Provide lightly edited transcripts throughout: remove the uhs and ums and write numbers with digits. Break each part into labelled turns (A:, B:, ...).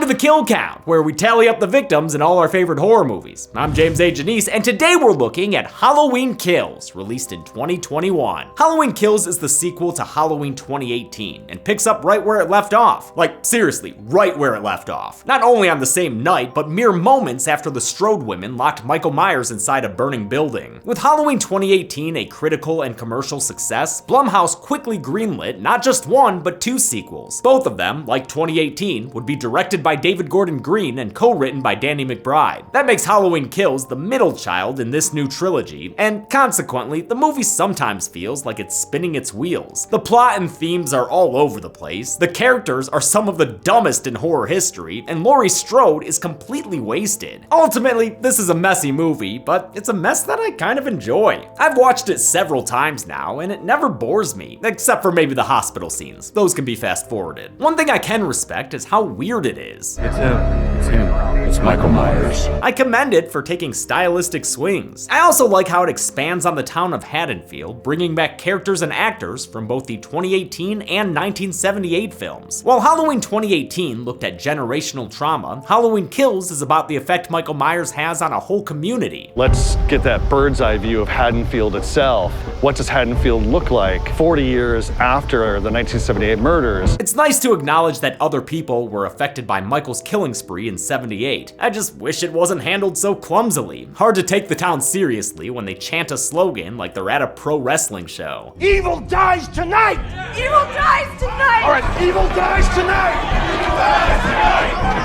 A: to the Kill Count, where we tally up the victims in all our favorite horror movies. I'm James A. Janice, and today we're looking at Halloween Kills, released in 2021. Halloween Kills is the sequel to Halloween 2018, and picks up right where it left off. Like, seriously, right where it left off. Not only on the same night, but mere moments after the Strode women locked Michael Myers inside a burning building. With Halloween 2018 a critical and commercial success, Blumhouse quickly greenlit not just one, but two sequels. Both of them, like 2018, would be directed by David Gordon Green and co-written by Danny McBride. That makes Halloween Kills the middle child in this new trilogy, and consequently, the movie sometimes feels like it's spinning its wheels. The plot and themes are all over the place, the characters are some of the dumbest in horror history, and Laurie Strode is completely wasted. Ultimately, this is a messy movie, but it's a mess that I kind of enjoy. I've watched it several times now, and it never bores me, except for maybe the hospital scenes. Those can be fast forwarded. One thing I can respect is how weird it is.
B: It's him. It's Michael Myers.
A: I commend it for taking stylistic swings. I also like how it expands on the town of Haddonfield, bringing back characters and actors from both the 2018 and 1978 films. While Halloween 2018 looked at generational trauma, Halloween Kills is about the effect Michael Myers has on a whole community.
C: Let's get that bird's eye view of Haddonfield itself. What does Haddonfield look like 40 years after the 1978 murders?
A: It's nice to acknowledge that other people were affected by Michael's killing spree in '78. I just wish it wasn't handled so clumsily. Hard to take the town seriously when they chant a slogan like they're at a pro wrestling show.
D: Evil dies tonight!
E: Evil dies tonight!
D: All right, evil dies tonight! Evil dies tonight!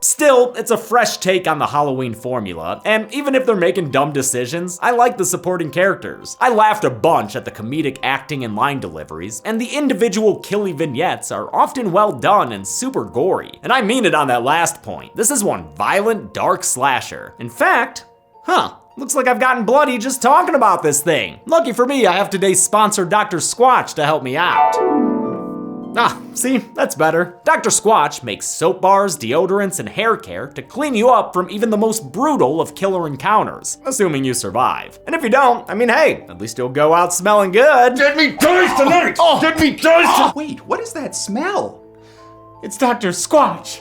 A: Still, it's a fresh take on the Halloween formula, and even if they're making dumb decisions, I like the supporting characters. I laughed a bunch at the comedic acting and line deliveries, and the individual killy vignettes are often well done and super gory. And I mean it on that last point. This is one violent, dark slasher. In fact, looks like I've gotten bloody just talking about this thing. Lucky for me, I have today's sponsor, Dr. Squatch, to help me out. See, that's better. Dr. Squatch makes soap bars, deodorants, and hair care to clean you up from even the most brutal of killer encounters, assuming you survive. And if you don't, I mean, hey, at least you'll go out smelling good.
D: Dead meat dies tonight! Dead meat dies tonight!
B: Wait, what is that smell?
A: It's Dr. Squatch.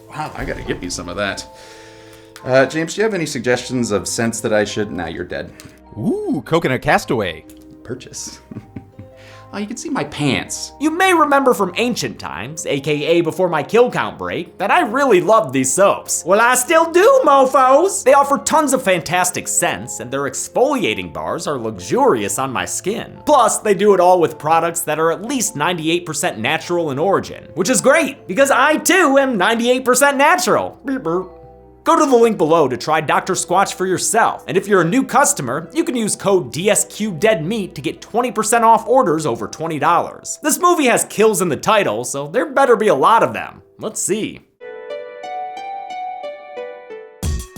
B: Wow, I gotta get me some of that. James, do you have any suggestions of scents that I should... Nah, you're dead.
F: Ooh, coconut castaway.
B: Purchase. Oh, you can see my pants.
A: You may remember from ancient times, aka before my kill count break, that I really loved these soaps. Well, I still do, mofos! They offer tons of fantastic scents, and their exfoliating bars are luxurious on my skin. Plus, they do it all with products that are at least 98% natural in origin, which is great, because I too am 98% natural. Beep, beep. Go to the link below to try Dr. Squatch for yourself, and if you're a new customer, you can use code DSQDeadMeat to get 20% off orders over $20. This movie has kills in the title, so there better be a lot of them. Let's see.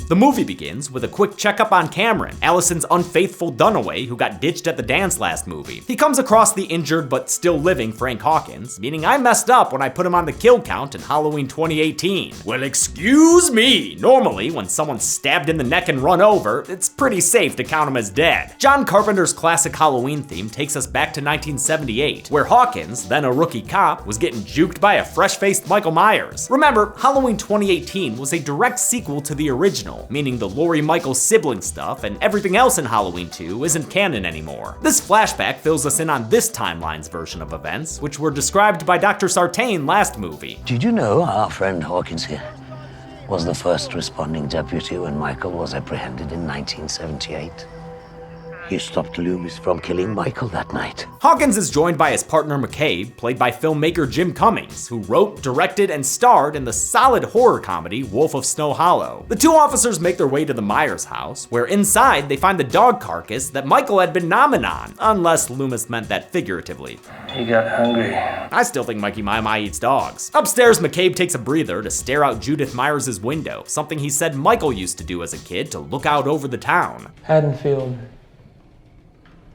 A: The movie begins with a quick checkup on Cameron, Allison's unfaithful Dunaway who got ditched at the dance last movie. He comes across the injured but still living Frank Hawkins, meaning I messed up when I put him on the kill count in Halloween 2018. Well, excuse me! Normally, when someone's stabbed in the neck and run over, it's pretty safe to count him as dead. John Carpenter's classic Halloween theme takes us back to 1978, where Hawkins, then a rookie cop, was getting juked by a fresh-faced Michael Myers. Remember, Halloween 2018 was a direct sequel to the original, meaning the Laurie Michael sibling stuff and everything else in Halloween 2 isn't canon anymore. This flashback fills us in on this timeline's version of events, which were described by Dr. Sartain last movie.
G: Did you know our friend Hawkins here was the first responding deputy when Michael was apprehended in 1978? You stopped Loomis from killing Michael that night.
A: Hawkins is joined by his partner McCabe, played by filmmaker Jim Cummings, who wrote, directed, and starred in the solid horror comedy Wolf of Snow Hollow. The two officers make their way to the Myers house, where inside they find the dog carcass that Michael had been nomming on, unless Loomis meant that figuratively.
H: He got hungry.
A: I still think Mikey My eats dogs. Upstairs, McCabe takes a breather to stare out Judith Myers' window, something he said Michael used to do as a kid to look out over the town.
H: Haddonfield,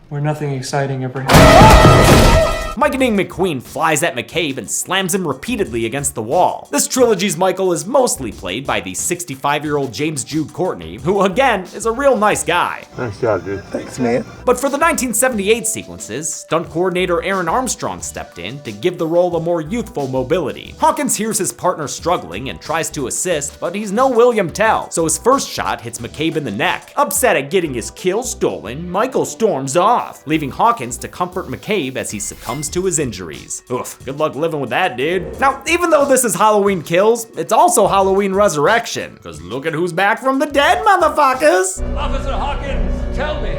H: where nothing exciting ever happened.
A: Mikening McQueen flies at McCabe and slams him repeatedly against the wall. This trilogy's Michael is mostly played by the 65-year-old James Jude Courtney, who again is a real nice guy.
D: Nice job, dude. Thanks, man.
A: But for the 1978 sequences, stunt coordinator Aaron Armstrong stepped in to give the role a more youthful mobility. Hawkins hears his partner struggling and tries to assist, but he's no William Tell, so his first shot hits McCabe in the neck. Upset at getting his kill stolen, Michael storms off, leaving Hawkins to comfort McCabe as he succumbs to his injuries. Oof, good luck living with that, dude. Now, even though this is Halloween Kills, it's also Halloween Resurrection, because look at who's back from the dead, motherfuckers!
H: Officer Hawkins, tell me,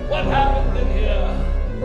H: what happened in here?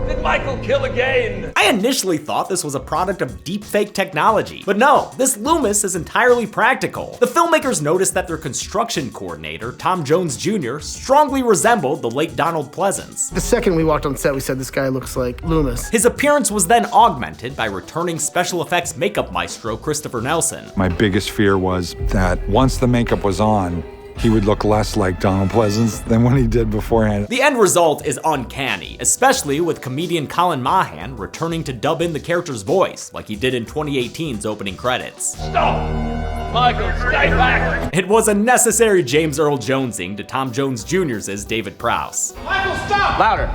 H: Did Michael kill again?
A: I initially thought this was a product of deepfake technology, but no, this Loomis is entirely practical. The filmmakers noticed that their construction coordinator, Tom Jones Jr., strongly resembled the late Donald Pleasance.
I: The second we walked on set, we said this guy looks like Loomis.
A: His appearance was then augmented by returning special effects makeup maestro Christopher Nelson.
J: My biggest fear was that once the makeup was on, he would look less like Donald Pleasance than when he did beforehand.
A: The end result is uncanny, especially with comedian Colin Mahan returning to dub in the character's voice, like he did in 2018's opening credits.
H: Stop! Michael, stay back!
A: It was a necessary James Earl Jonesing to Tom Jones Jr.'s David Prowse.
D: Michael, stop!
K: Louder.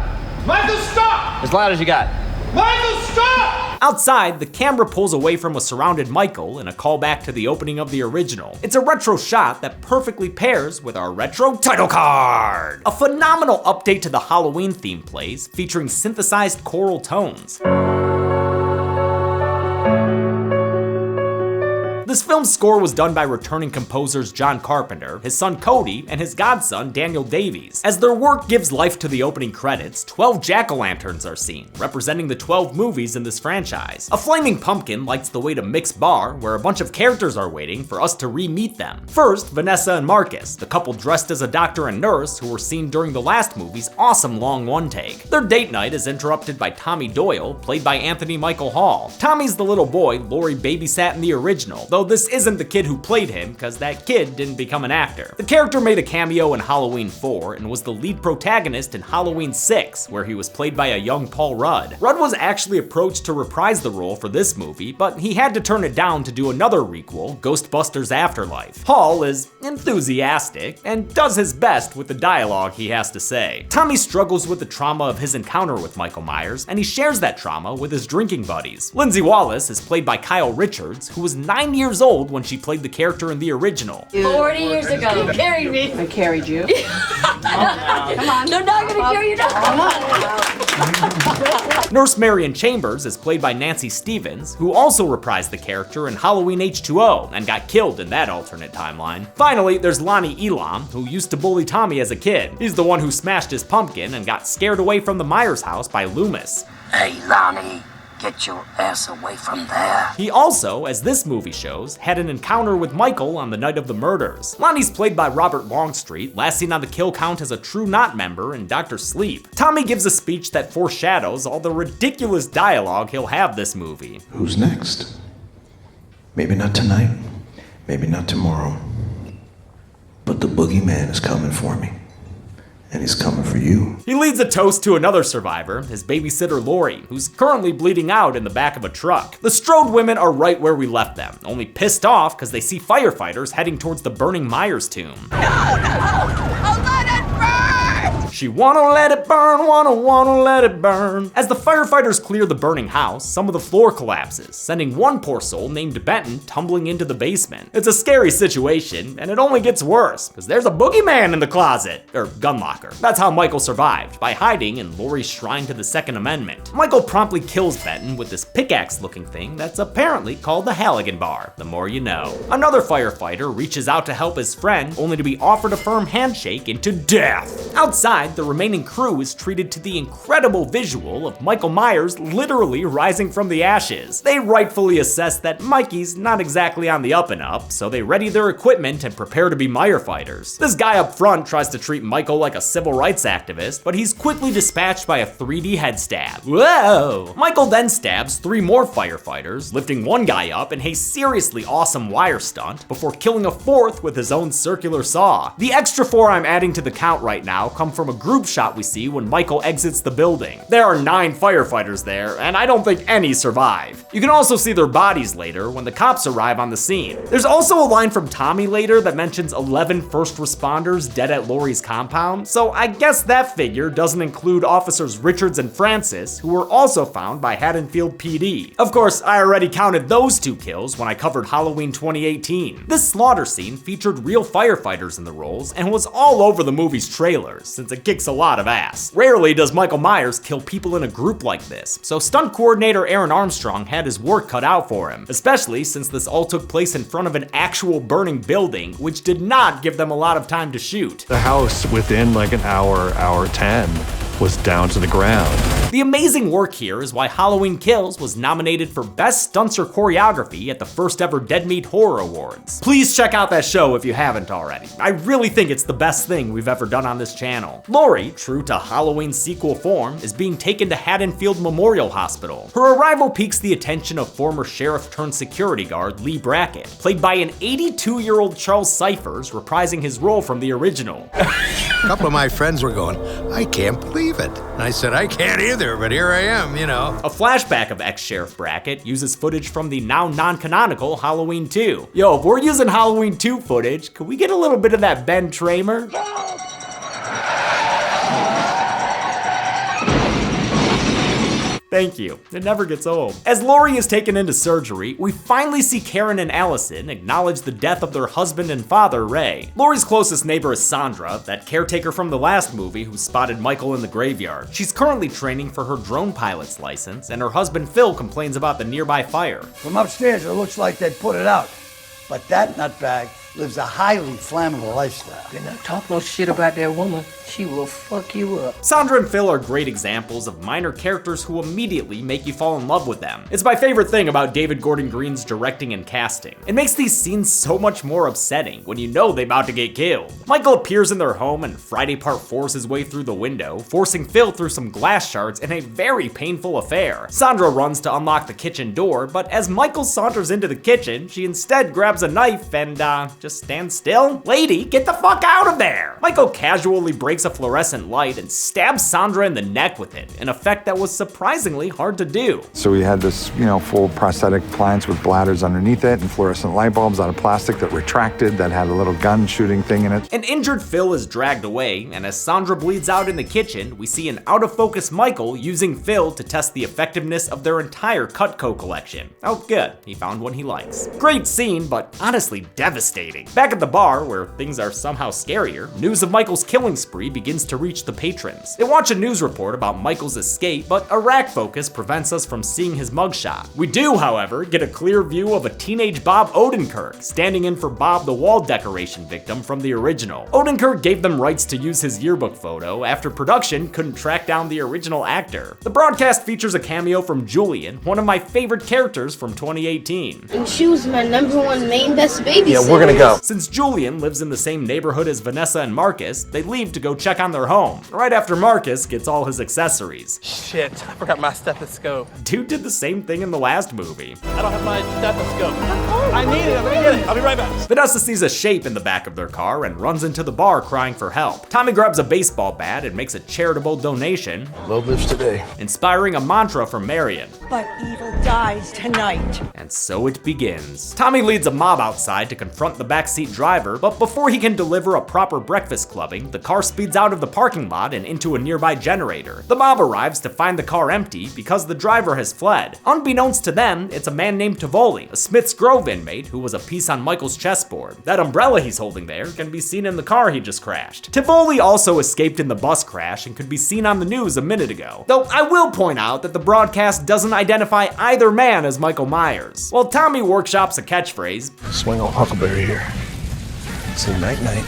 D: Michael, stop!
K: As loud as you got.
D: Michael, stop!
A: Outside, the camera pulls away from a surrounded Michael in a callback to the opening of the original. It's a retro shot that perfectly pairs with our retro title card. A phenomenal update to the Halloween theme plays, featuring synthesized choral tones. This film's score was done by returning composers John Carpenter, his son Cody, and his godson Daniel Davies. As their work gives life to the opening credits, 12 jack-o'-lanterns are seen, representing the 12 movies in this franchise. A flaming pumpkin lights the way to Mick's bar, where a bunch of characters are waiting for us to re-meet them. First, Vanessa and Marcus, the couple dressed as a doctor and nurse who were seen during the last movie's awesome long one-take. Their date night is interrupted by Tommy Doyle, played by Anthony Michael Hall. Tommy's the little boy Laurie babysat in the original, though this isn't the kid who played him, because that kid didn't become an actor. The character made a cameo in Halloween 4 and was the lead protagonist in Halloween 6, where he was played by a young Paul Rudd. Rudd was actually approached to reprise the role for this movie, but he had to turn it down to do another requel, Ghostbusters Afterlife. Hall is enthusiastic and does his best with the dialogue he has to say. Tommy struggles with the trauma of his encounter with Michael Myers, and he shares that trauma with his drinking buddies. Lindsay Wallace is played by Kyle Richards, who was 9 years old when she played the character in the original.
E: 40 years ago, you carried me.
L: I carried you.
E: Come on. No, not gonna carry you now.
A: Nurse Marion Chambers is played by Nancy Stevens, who also reprised the character in Halloween H2O and got killed in that alternate timeline. Finally, there's Lonnie Elam, who used to bully Tommy as a kid. He's the one who smashed his pumpkin and got scared away from the Myers house by Loomis.
G: Hey, Lonnie, get your ass away from there.
A: He also, as this movie shows, had an encounter with Michael on the night of the murders. Lonnie's played by Robert Longstreet, last seen on the kill count as a True Knot member in Dr. Sleep. Tommy gives a speech that foreshadows all the ridiculous dialogue he'll have this movie.
M: Who's next? Maybe not tonight, maybe not tomorrow, but the boogeyman is coming for me. And he's coming for you.
A: He leads a toast to another survivor, his babysitter Lori, who's currently bleeding out in the back of a truck. The Strode women are right where we left them, only pissed off because they see firefighters heading towards the burning Myers tomb.
E: No! I'll let it burn!
A: She wanna let it burn, wanna let it burn. As the firefighters clear the burning house, some of the floor collapses, sending one poor soul named Benton tumbling into the basement. It's a scary situation, and it only gets worse, because there's a boogeyman in the closet, or gun locker. That's how Michael survived, by hiding in Laurie's shrine to the Second Amendment. Michael promptly kills Benton with this pickaxe-looking thing that's apparently called the Halligan bar, the more you know. Another firefighter reaches out to help his friend, only to be offered a firm handshake into death. Outside, the remaining crew is treated to the incredible visual of Michael Myers literally rising from the ashes. They rightfully assess that Mikey's not exactly on the up and up, so they ready their equipment and prepare to be Meyer fighters. This guy up front tries to treat Michael like a civil rights activist, but he's quickly dispatched by a 3D head stab. Whoa! Michael then stabs 3 more firefighters, lifting one guy up in a seriously awesome wire stunt before killing a 4th with his own circular saw. The extra 4 I'm adding to the count right now come from a group shot we see when Michael exits the building. There are 9 firefighters there, and I don't think any survive. You can also see their bodies later when the cops arrive on the scene. There's also a line from Tommy later that mentions 11 first responders dead at Laurie's compound, so I guess that figure doesn't include officers Richards and Francis, who were also found by Haddonfield PD. Of course, I already counted those 2 kills when I covered Halloween 2018. This slaughter scene featured real firefighters in the roles and was all over the movie's trailers, since it kicks a lot of ass. Rarely does Michael Myers kill people in a group like this, so stunt coordinator Aaron Armstrong had his work cut out for him, especially since this all took place in front of an actual burning building, which did not give them a lot of time to shoot.
C: The house within like an hour, hour 10 was down to the ground.
A: The amazing work here is why Halloween Kills was nominated for Best Stunts or Choreography at the first ever Dead Meat Horror Awards. Please check out that show if you haven't already. I really think it's the best thing we've ever done on this channel. Laurie, true to Halloween sequel form, is being taken to Haddonfield Memorial Hospital. Her arrival piques the attention of former sheriff turned security guard Lee Brackett, played by an 82-year-old Charles Cyphers, reprising his role from the original.
K: A couple of my friends were going, I can't believe it. And I said, I can't either, but here I am, you know.
A: A flashback of ex-Sheriff Brackett uses footage from the now non-canonical Halloween 2. Yo, if we're using Halloween 2 footage, could we get a little bit of that Ben Tramer? Thank you. It never gets old. As Laurie is taken into surgery, we finally see Karen and Allison acknowledge the death of their husband and father, Ray. Laurie's closest neighbor is Sandra, that caretaker from the last movie who spotted Michael in the graveyard. She's currently training for her drone pilot's license, and her husband Phil complains about the nearby fire.
L: From upstairs, it looks like they put it out. But that nutbag lives a highly flammable lifestyle.
N: Do not talk no shit about that woman. She will fuck you up.
A: Sandra and Phil are great examples of minor characters who immediately make you fall in love with them. It's my favorite thing about David Gordon Green's directing and casting. It makes these scenes so much more upsetting when you know they're about to get killed. Michael appears in their home and Friday Part 4s his way through the window, forcing Phil through some glass shards in a very painful affair. Sandra runs to unlock the kitchen door, but as Michael saunters into the kitchen, she instead grabs a knife and just stands still. Lady, get the fuck out of there! Michael casually breaks a fluorescent light and stabs Sandra in the neck with it, an effect that was surprisingly hard to do.
J: So we had this, full prosthetic appliance with bladders underneath it and fluorescent light bulbs out of plastic that retracted that had a little gun shooting thing in it.
A: An injured Phil is dragged away, and as Sandra bleeds out in the kitchen, we see an out-of-focus Michael using Phil to test the effectiveness of their entire Cutco collection. Oh good, he found one he likes. Great scene, but honestly devastating. Back at the bar, where things are somehow scarier, news of Michael's killing spree begins to reach the patrons. They watch a news report about Michael's escape, but a rack focus prevents us from seeing his mugshot. We do, however, get a clear view of a teenage Bob Odenkirk standing in for Bob the wall decoration victim from the original. Odenkirk gave them rights to use his yearbook photo after production couldn't track down the original actor. The broadcast features a cameo from Julian, one of my favorite characters from 2018.
E: And she was my #1 main best babysitter.
C: Yeah, we're gonna go.
A: Since Julian lives in the same neighborhood as Vanessa and Marcus, they leave to go check on their home, right after Marcus gets all his accessories.
O: Shit, I forgot my stethoscope.
A: Dude did the same thing in the last movie.
O: I don't have my stethoscope. I need it, I'm gonna get it. I'll be right back.
A: Vanessa sees a shape in the back of their car and runs into the bar crying for help. Tommy grabs a baseball bat and makes a charitable donation.
K: Low lives today.
A: Inspiring a mantra from Marion.
P: But evil dies tonight.
A: And so it begins. Tommy leads a mob outside to confront the backseat driver, but before he can deliver a proper breakfast clubbing, the car speeds out of the parking lot and into a nearby generator. The mob arrives to find the car empty because the driver has fled. Unbeknownst to them, it's a man named Tivoli, a Smith's Grove inmate who was a piece on Michael's chessboard. That umbrella he's holding there can be seen in the car he just crashed. Tivoli also escaped in the bus crash and could be seen on the news a minute ago. Though I will point out that the broadcast doesn't identify either man as Michael Myers. While Tommy workshops a catchphrase,
K: Swing on Huckleberry here. Say night-night.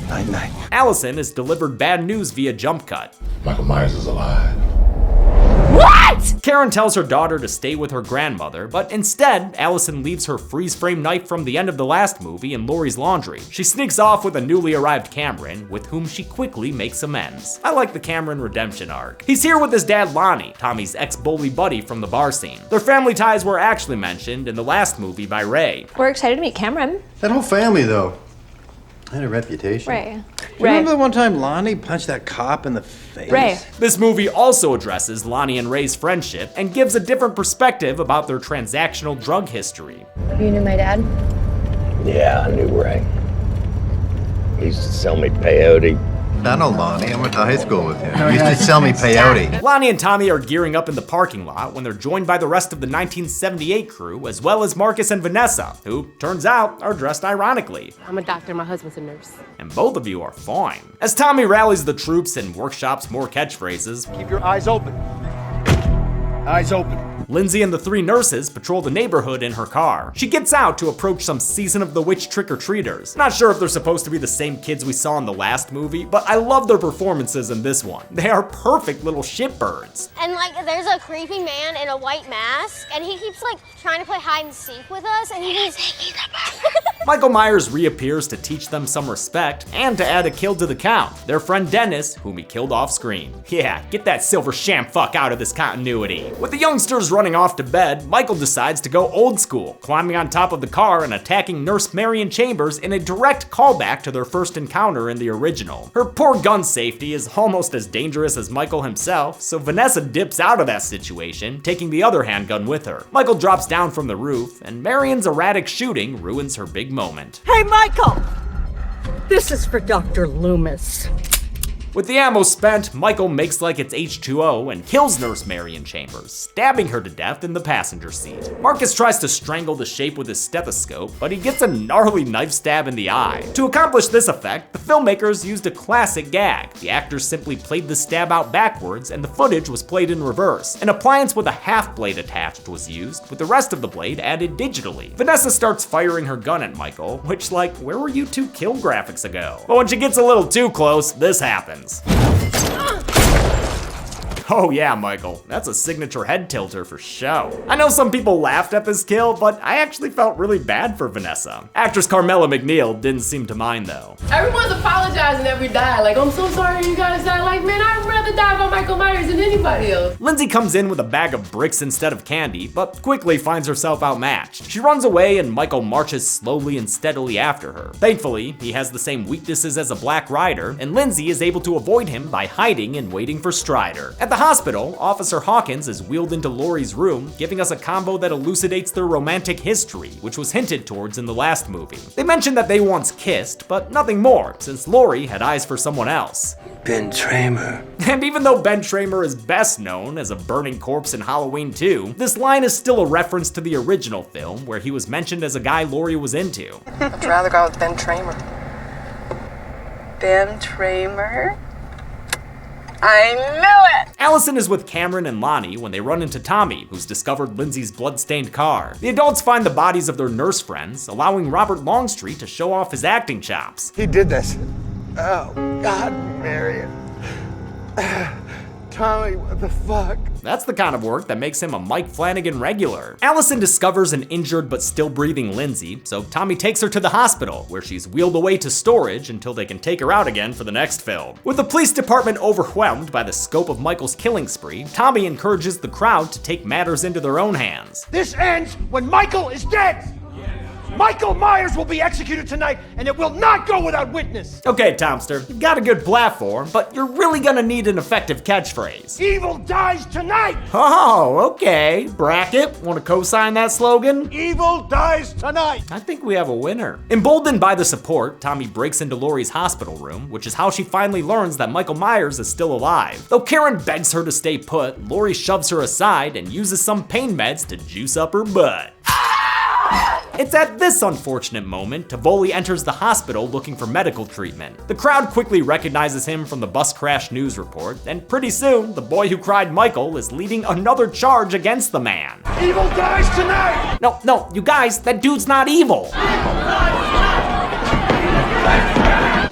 K: Night-night.
A: Allison is delivered bad news via jump cut.
Q: Michael Myers is alive.
A: What? Karen tells her daughter to stay with her grandmother, but instead, Allison leaves her freeze-frame knife from the end of the last movie in Laurie's laundry. She sneaks off with a newly arrived Cameron, with whom she quickly makes amends. I like the Cameron redemption arc. He's here with his dad Lonnie, Tommy's ex-bully buddy from the bar scene. Their family ties were actually mentioned in the last movie by Ray.
R: We're excited to meet Cameron.
S: That whole family, though.
Q: I had a reputation.
E: Ray.
Q: Remember the one time Lonnie punched that cop in the face?
E: Ray.
A: This movie also addresses Lonnie and Ray's friendship and gives a different perspective about their transactional drug history.
E: You knew my dad?
R: Yeah, I knew Ray. He used to sell me peyote.
Q: I know Lonnie. I went to high school with him. He used to sell me peyote.
A: Lonnie and Tommy are gearing up in the parking lot when they're joined by the rest of the 1978 crew, as well as Marcus and Vanessa, who, turns out, are dressed ironically.
S: I'm a doctor, my husband's a nurse.
A: And both of you are fine. As Tommy rallies the troops and workshops more catchphrases,
O: Keep your eyes open. Eyes open.
A: Lindsay and the three nurses patrol the neighborhood in her car. She gets out to approach some Season of the Witch trick-or-treaters. Not sure if they're supposed to be the same kids we saw in the last movie, but I love their performances in this one. They are perfect little shitbirds.
T: And like, there's a creepy man in a white mask, and he keeps like trying to play hide and seek with us, and he's
A: Michael Myers reappears to teach them some respect and to add a kill to the count. Their friend Dennis, whom he killed off screen. Yeah, get that silver sham fuck out of this continuity. With the youngsters running off to bed, Michael decides to go old school, climbing on top of the car and attacking Nurse Marion Chambers in a direct callback to their first encounter in the original. Her poor gun safety is almost as dangerous as Michael himself, so Vanessa dips out of that situation, taking the other handgun with her. Michael drops down from the roof, and Marion's erratic shooting ruins her big moment.
P: Hey, Michael! This is for Dr. Loomis.
A: With the ammo spent, Michael makes like it's H2O and kills Nurse Marion Chambers, stabbing her to death in the passenger seat. Marcus tries to strangle the shape with his stethoscope, but he gets a gnarly knife stab in the eye. To accomplish this effect, the filmmakers used a classic gag. The actors simply played the stab out backwards and the footage was played in reverse. An appliance with a half blade attached was used, with the rest of the blade added digitally. Vanessa starts firing her gun at Michael, which like, where were you two kill graphics ago? But when she gets a little too close, this happens. Oh yeah, Michael, that's a signature head tilter for show. I know some people laughed at this kill, but I actually felt really bad for Vanessa. Actress Carmela McNeil didn't seem to mind though.
N: Everyone's apologizing every die. Like, I'm so sorry you guys died. Like, man, I'd rather die by Michael Myers than anybody else.
A: Lindsay comes in with a bag of bricks instead of candy, but quickly finds herself outmatched. She runs away and Michael marches slowly and steadily after her. Thankfully, he has the same weaknesses as a Black Rider, and Lindsay is able to avoid him by hiding and waiting for Strider. At the hospital, Officer Hawkins is wheeled into Laurie's room, giving us a combo that elucidates their romantic history, which was hinted towards in the last movie. They mentioned that they once kissed, but nothing more, since Laurie had eyes for someone else.
M: Ben Tramer.
A: And even though Ben Tramer is best known as a burning corpse in Halloween 2, this line is still a reference to the original film, where he was mentioned as a guy Laurie was into.
N: I'd rather go with Ben Tramer. Ben Tramer? I knew it!
A: Allison is with Cameron and Lonnie when they run into Tommy, who's discovered Lindsay's blood-stained car. The adults find the bodies of their nurse friends, allowing Robert Longstreet to show off his acting chops.
D: He did this. Oh, God, Marion. Tommy, what the fuck?
A: That's the kind of work that makes him a Mike Flanagan regular. Allison discovers an injured but still breathing Lindsay, so Tommy takes her to the hospital, where she's wheeled away to storage until they can take her out again for the next film. With the police department overwhelmed by the scope of Michael's killing spree, Tommy encourages the crowd to take matters into their own hands.
D: This ends when Michael is dead! Michael Myers will be executed tonight, and it will not go without witness!
A: Okay, Tomster, you've got a good platform, but you're really gonna need an effective catchphrase.
D: Evil dies tonight!
A: Oh, okay. Bracket, wanna co-sign that slogan?
D: Evil dies tonight!
A: I think we have a winner. Emboldened by the support, Tommy breaks into Laurie's hospital room, which is how she finally learns that Michael Myers is still alive. Though Karen begs her to stay put, Laurie shoves her aside and uses some pain meds to juice up her butt. It's at this unfortunate moment Tivoli enters the hospital looking for medical treatment. The crowd quickly recognizes him from the bus crash news report, and pretty soon, the boy who cried Michael is leading another charge against the man.
D: Evil dies tonight!
A: No, you guys, that dude's not evil.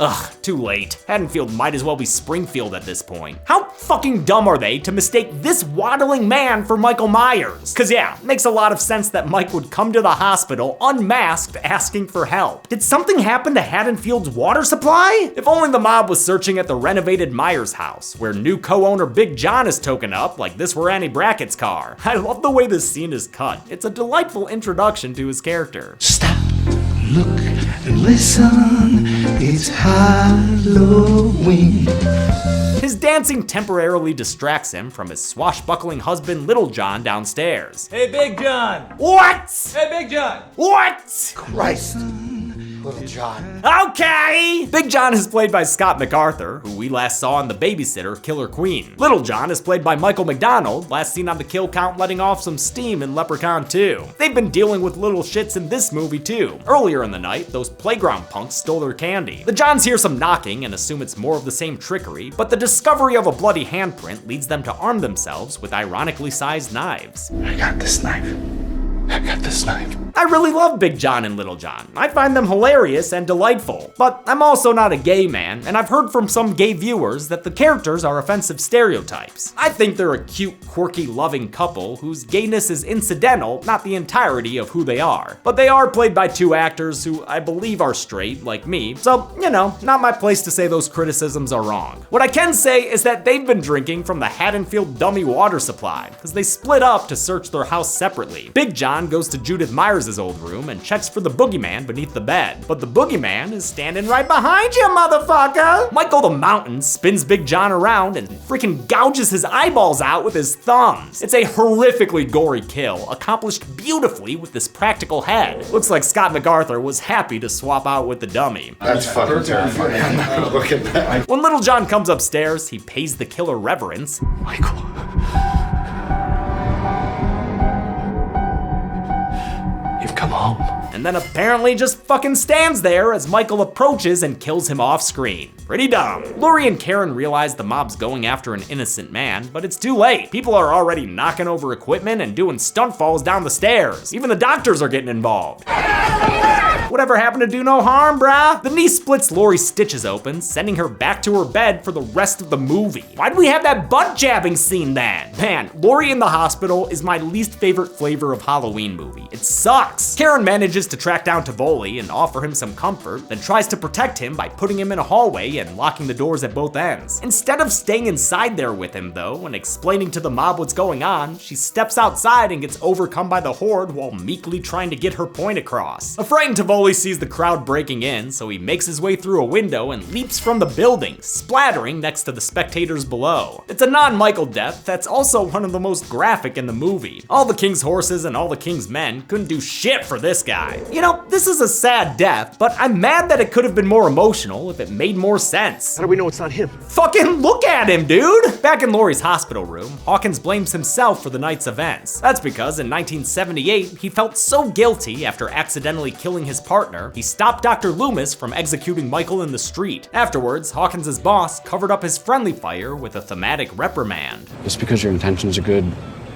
A: Ugh, too late. Haddonfield might as well be Springfield at this point. How fucking dumb are they to mistake this waddling man for Michael Myers? Cause yeah, makes a lot of sense that Mike would come to the hospital unmasked asking for help. Did something happen to Haddonfield's water supply? If only the mob was searching at the renovated Myers house, where new co-owner Big John is token up like this were Annie Brackett's car. I love the way this scene is cut. It's a delightful introduction to his character.
M: Stop. Look and listen, it's Halloween.
A: His dancing temporarily distracts him from his swashbuckling husband Little John downstairs.
O: Hey, Big John.
A: What?
O: Hey, Big John.
A: What?
L: Christ. Little John.
A: Okay! Big John is played by Scott MacArthur, who we last saw in The Babysitter, Killer Queen. Little John is played by Michael McDonald, last seen on the kill count letting off some steam in Leprechaun 2. They've been dealing with little shits in this movie too. Earlier in the night, those playground punks stole their candy. The Johns hear some knocking and assume it's more of the same trickery, but the discovery of a bloody handprint leads them to arm themselves with ironically sized knives.
M: I got this knife. I got this knife.
A: I really love Big John and Little John. I find them hilarious and delightful. But I'm also not a gay man, and I've heard from some gay viewers that the characters are offensive stereotypes. I think they're a cute, quirky, loving couple whose gayness is incidental, not the entirety of who they are. But they are played by two actors who I believe are straight, like me, so, you know, not my place to say those criticisms are wrong. What I can say is that they've been drinking from the Haddonfield dummy water supply, because they split up to search their house separately. Big John goes to Judith Myers' old room and checks for the boogeyman beneath the bed. But the boogeyman is standing right behind you, motherfucker! Michael the Mountain spins Big John around and freaking gouges his eyeballs out with his thumbs. It's a horrifically gory kill, accomplished beautifully with this practical head. Looks like Scott MacArthur was happy to swap out with the dummy.
B: That's fucking terrifying. I'm not gonna look at that.
A: When Little John comes upstairs, he pays the killer reverence.
M: Michael. You've come home.
A: And then apparently just fucking stands there as Michael approaches and kills him off screen. Pretty dumb. Laurie and Karen realize the mob's going after an innocent man, but it's too late. People are already knocking over equipment and doing stunt falls down the stairs. Even the doctors are getting involved. Whatever happened to do no harm, brah? The knee splits Laurie's stitches open, sending her back to her bed for the rest of the movie. Why'd we have that butt jabbing scene then? Man, Laurie in the hospital is my least favorite flavor of Halloween movie. It sucks. Karen manages to track down Tivoli and offer him some comfort, then tries to protect him by putting him in a hallway and locking the doors at both ends. Instead of staying inside there with him though, and explaining to the mob what's going on, she steps outside and gets overcome by the horde while meekly trying to get her point across. A frightened Tivoli sees the crowd breaking in, so he makes his way through a window and leaps from the building, splattering next to the spectators below. It's a non-Michael death that's also one of the most graphic in the movie. All the king's horses and all the king's men couldn't do shit for this guy. You know, this is a sad death, but I'm mad that it could have been more emotional if it made more sense.
O: How do we know it's not him?
A: Fucking look at him, dude! Back in Laurie's hospital room, Hawkins blames himself for the night's events. That's because in 1978, he felt so guilty after accidentally killing his partner, he stopped Dr. Loomis from executing Michael in the street. Afterwards, Hawkins' boss covered up his friendly fire with a thematic reprimand.
S: Just because your intentions are good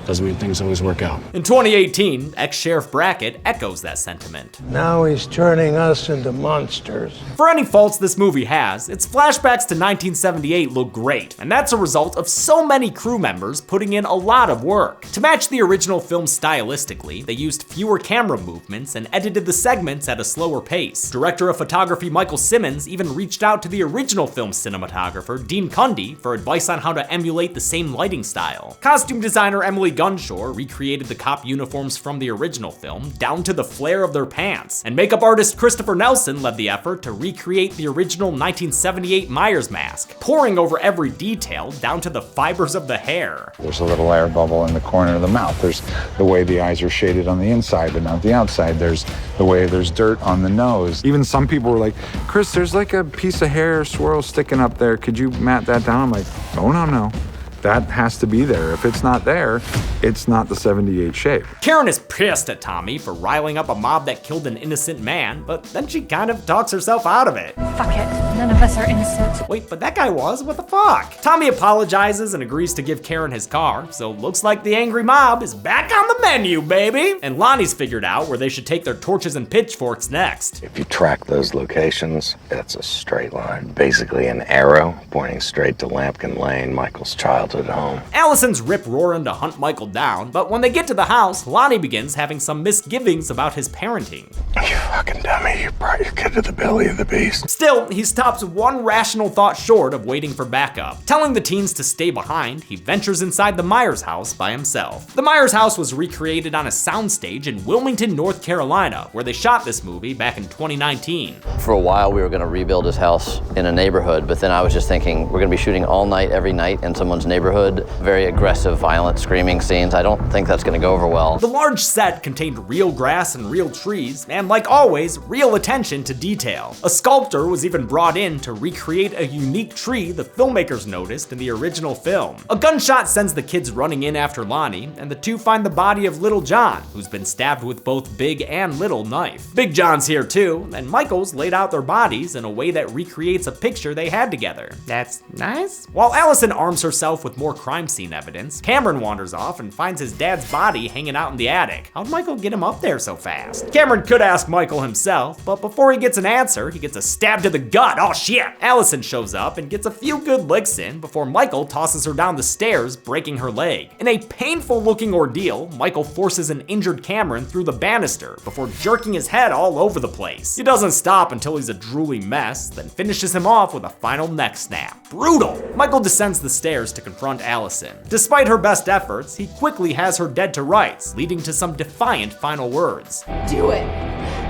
S: doesn't mean things always work out.
A: In 2018, ex-Sheriff Brackett echoes that sentiment.
U: Now he's turning us into monsters.
A: For any faults this movie has, its flashbacks to 1978 look great, and that's a result of so many crew members putting in a lot of work. To match the original film stylistically, they used fewer camera movements and edited the segments at a slower pace. Director of photography Michael Simmons even reached out to the original film cinematographer Dean Cundy for advice on how to emulate the same lighting style. Costume designer Emily Gunshore recreated the cop uniforms from the original film down to the flare of their pants, and makeup artist Christopher Nelson led the effort to recreate the original 1978 Myers mask, pouring over every detail down to the fibers of the hair.
J: There's a little air bubble in the corner of the mouth. There's the way the eyes are shaded on the inside but not the outside. There's the way there's dirt on the nose. Even some people were like, Chris, there's like a piece of hair swirl sticking up there. Could you mat that down? I'm like, oh, no. That has to be there. If it's not there, it's not the 78 shape.
A: Karen is pissed at Tommy for riling up a mob that killed an innocent man, but then she kind of talks herself out of it.
E: Fuck it. None of us are innocent.
A: Wait, but that guy was? What the fuck? Tommy apologizes and agrees to give Karen his car, so looks like the angry mob is back on the menu, baby! And Lonnie's figured out where they should take their torches and pitchforks next.
R: If you track those locations, it's a straight line. Basically an arrow pointing straight to Lampkin Lane, Michael's childhood felt at home.
A: Allison's rip-roaring to hunt Michael down, but when they get to the house, Lonnie begins having some misgivings about his parenting.
U: You fucking dummy, you brought your kid to the belly of the beast.
A: Still, he stops one rational thought short of waiting for backup. Telling the teens to stay behind, he ventures inside the Myers house by himself. The Myers house was recreated on a soundstage in Wilmington, North Carolina, where they shot this movie back in 2019.
F: For a while, we were gonna rebuild his house in a neighborhood, but then I was just thinking, we're gonna be shooting all night, every night in someone's neighborhood. Very aggressive, violent, screaming scenes. I don't think that's gonna go over well.
A: The large set contained real grass and real trees, and like always, real attention to detail. A sculptor was even brought in to recreate a unique tree the filmmakers noticed in the original film. A gunshot sends the kids running in after Lonnie, and the two find the body of Little John, who's been stabbed with both Big and Little knife. Big John's here too, and Michael's laid out their bodies in a way that recreates a picture they had together. That's nice. While Allison arms herself with more crime scene evidence, Cameron wanders off and finds his dad's body hanging out in the attic. How'd Michael get him up there so fast? Cameron could ask Michael himself, but before he gets an answer, he gets a stab to the gut. Oh shit! Allison shows up and gets a few good licks in before Michael tosses her down the stairs, breaking her leg. In a painful looking ordeal, Michael forces an injured Cameron through the banister before jerking his head all over the place. He doesn't stop until he's a drooly mess, then finishes him off with a final neck snap. Brutal! Michael descends the stairs to confront Allison. Despite her best efforts, he quickly has her dead to rights, leading to some defiant final words.
E: Do it!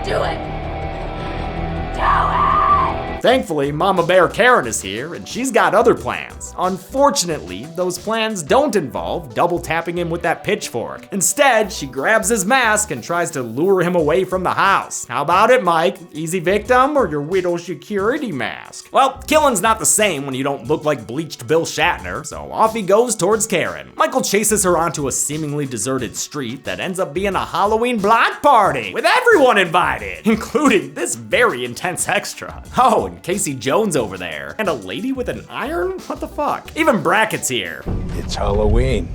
E: Do it! Do it!
A: Thankfully, Mama Bear Karen is here, and she's got other plans. Unfortunately, those plans don't involve double tapping him with that pitchfork. Instead, she grabs his mask and tries to lure him away from the house. How about it, Mike? Easy victim or your widow security mask? Well, killing's not the same when you don't look like bleached Bill Shatner, so off he goes towards Karen. Michael chases her onto a seemingly deserted street that ends up being a Halloween block party, with everyone invited, including this very intense extra. Oh, and Casey Jones over there. And a lady with an iron? What the fuck? Even Brackett's here.
U: It's Halloween.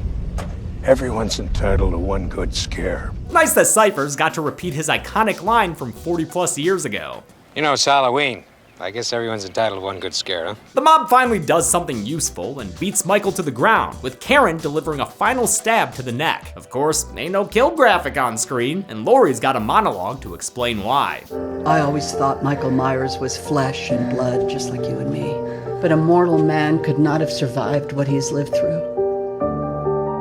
U: Everyone's entitled to one good scare.
A: Nice that Cyphers got to repeat his iconic line from 40 plus years ago.
V: You know, it's Halloween. I guess everyone's entitled to one good scare, huh?
A: The mob finally does something useful and beats Michael to the ground, with Karen delivering a final stab to the neck. Of course, ain't no kill graphic on screen, and Laurie's got a monologue to explain why.
W: I always thought Michael Myers was flesh and blood, just like you and me. But a mortal man could not have survived what he's lived through.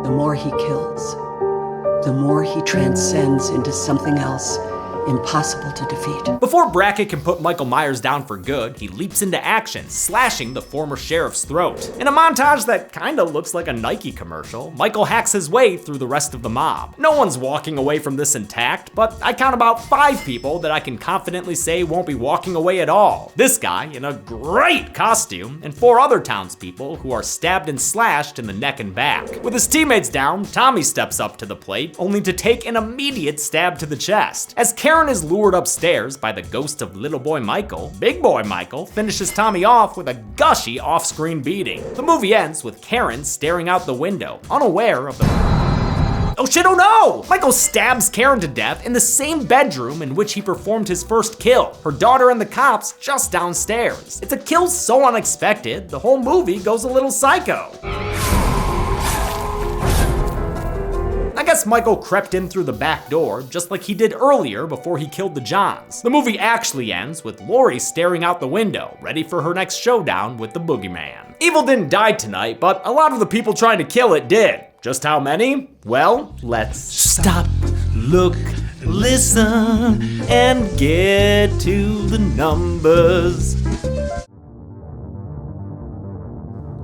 W: The more he kills, the more he transcends into something else impossible to defeat.
A: Before Brackett can put Michael Myers down for good, he leaps into action, slashing the former sheriff's throat. In a montage that kinda looks like a Nike commercial, Michael hacks his way through the rest of the mob. No one's walking away from this intact, but I count about 5 people that I can confidently say won't be walking away at all. This guy in a great costume, and 4 other townspeople who are stabbed and slashed in the neck and back. With his teammates down, Tommy steps up to the plate, only to take an immediate stab to the chest. As Karen is lured upstairs by the ghost of little boy Michael, big boy Michael finishes Tommy off with a gushy off-screen beating. The movie ends with Karen staring out the window, unaware of the... Oh shit, oh no! Michael stabs Karen to death in the same bedroom in which he performed his first kill. Her daughter and the cops just downstairs. It's a kill so unexpected, the whole movie goes a little psycho. I guess Michael crept in through the back door, just like he did earlier before he killed the Johns. The movie actually ends with Laurie staring out the window, ready for her next showdown with the boogeyman. Evil didn't die tonight, but a lot of the people trying to kill it did. Just how many? Well, let's stop, look, listen, and get to the numbers.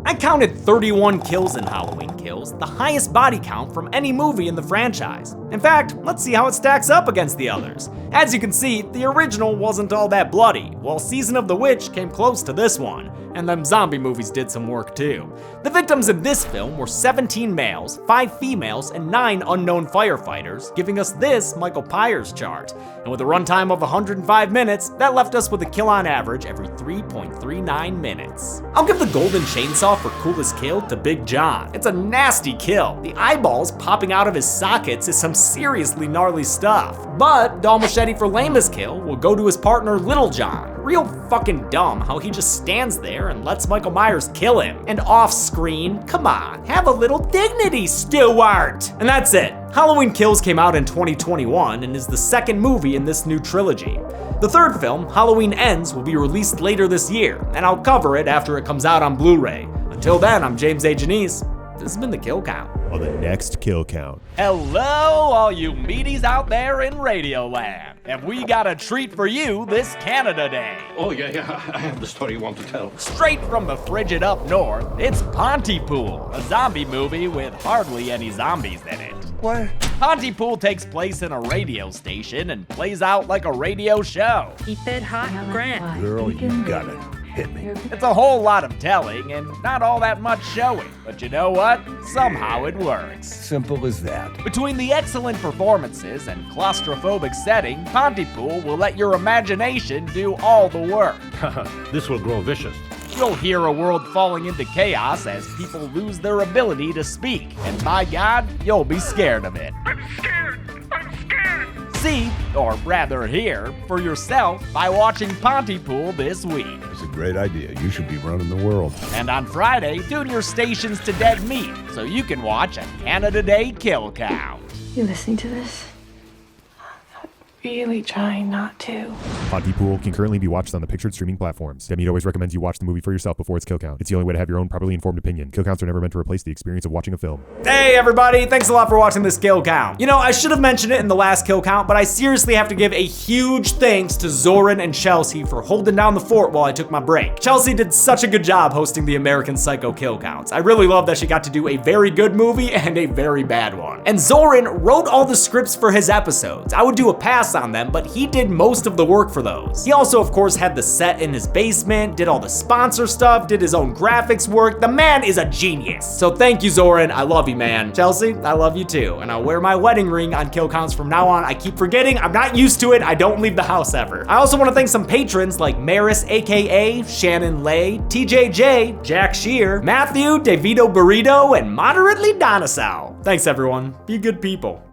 A: I counted 31 kills in Halloween Kills, the highest body count from any movie in the franchise. In fact, let's see how it stacks up against the others. As you can see, the original wasn't all that bloody, while Season of the Witch came close to this one, and them zombie movies did some work too. The victims in this film were 17 males, 5 females, and 9 unknown firefighters, giving us this Michael Myers chart. And with a runtime of 105 minutes, that left us with a kill on average every 3.39 minutes. I'll give the golden chainsaw for coolest kill to Big John. It's a nasty kill. The eyeballs popping out of his sockets is some seriously gnarly stuff. But Doll Machete for lamest kill will go to his partner Little John. Real fucking dumb how he just stands there and lets Michael Myers kill him. And off screen, come on, have a little dignity, Stewart! And that's it. Halloween Kills came out in 2021 and is the second movie in this new trilogy. The third film, Halloween Ends, will be released later this year, and I'll cover it after it comes out on Blu-ray. Until then, I'm James A. Janice. This has been The Kill Count.
G: On the next Kill Count.
H: Hello, all you meaties out there in Radioland. Have we got a treat for you this Canada Day?
I: Oh, yeah, I have the story you want to tell.
H: Straight from the frigid up north, it's Pontypool, a zombie movie with hardly any zombies in it.
U: What?
H: Pontypool takes place in a radio station and plays out like a radio show.
P: Keep it hot and grand.
U: Girl, you got it. Hit me.
H: It's a whole lot of telling and not all that much showing, but you know what? Somehow it works.
U: Simple as that.
H: Between the excellent performances and claustrophobic setting, Pontypool will let your imagination do all the work.
I: This will grow vicious.
H: You'll hear a world falling into chaos as people lose their ability to speak, and by God, you'll be scared of it.
X: I'm scared!
H: See, or rather hear, for yourself by watching Pontypool this week.
U: It's a great idea. You should be running the world.
H: And on Friday, tune your stations to Dead Meat so you can watch a Canada Day Kill Count.
Y: You listening to this? Really trying not to.
G: Pontypool can currently be watched on the pictured streaming platforms. Demi always recommends you watch the movie for yourself before its kill count. It's the only way to have your own properly informed opinion. Kill counts are never meant to replace the experience of watching a film.
A: Hey everybody, thanks a lot for watching this Kill Count. You know, I should have mentioned it in the last Kill Count, but I seriously have to give a huge thanks to Zoran and Chelsea for holding down the fort while I took my break. Chelsea did such a good job hosting the American Psycho Kill Counts. I really love that she got to do a very good movie and a very bad one. And Zoran wrote all the scripts for his episodes. I would do a pass on them, but he did most of the work for those. He also, of course, had the set in his basement, did all the sponsor stuff, did his own graphics work. The man is a genius. So thank you, Zoran. I love you, man. Chelsea, I love you too. And I'll wear my wedding ring on Kill Counts from now on. I keep forgetting. I'm not used to it. I don't leave the house ever. I also want to thank some patrons like Maris, aka Shannon Lay, TJJ, Jack Shear, Matthew, DeVito Burrito, and Moderately Donisau. Thanks, everyone. Be good people.